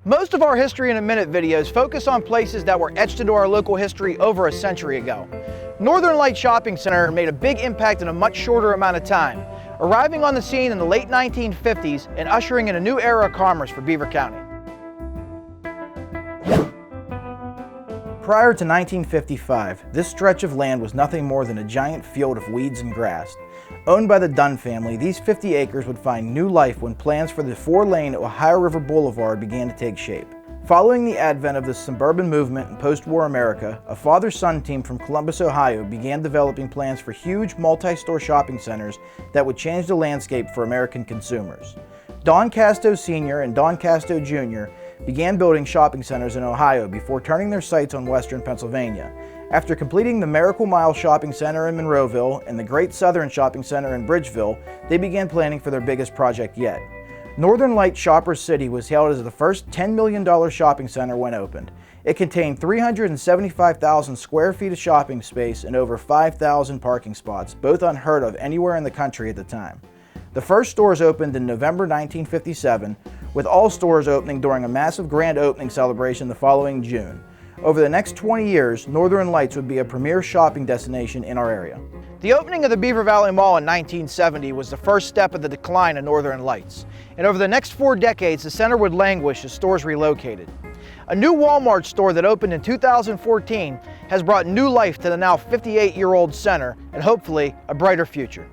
Most of our History in a Minute videos focus on places that were etched into our local history over a century ago. Northern Lights Shopping Center made a big impact in a much shorter amount of time, arriving on the scene in the late 1950s and ushering in a new era of commerce for Beaver County. Prior to 1955, this stretch of land was nothing more than a giant field of weeds and grass. Owned by the Dunn family, these 50 acres would find new life when plans for the 4-lane Ohio River Boulevard began to take shape. Following the advent of the suburban movement in post-war America, a father-son team from Columbus, Ohio began developing plans for huge multi-store shopping centers that would change the landscape for American consumers. Don Casto Sr. and Don Casto Jr. began building shopping centers in Ohio before turning their sights on western Pennsylvania. After completing the Miracle Mile Shopping Center in Monroeville and the Great Southern Shopping Center in Bridgeville, they began planning for their biggest project yet. Northern Lights Shoppers City was hailed as the first $10 million shopping center when opened. It contained 375,000 square feet of shopping space and over 5,000 parking spots, both unheard of anywhere in the country at the time. The first stores opened in November 1957, with all stores opening during a massive grand opening celebration the following June. Over the next 20 years, Northern Lights would be a premier shopping destination in our area. The opening of the Beaver Valley Mall in 1970 was the first step of the decline of Northern Lights, and over the next 4 decades, the center would languish as stores relocated. A new Walmart store that opened in 2014 has brought new life to the now 58-year-old center and hopefully a brighter future.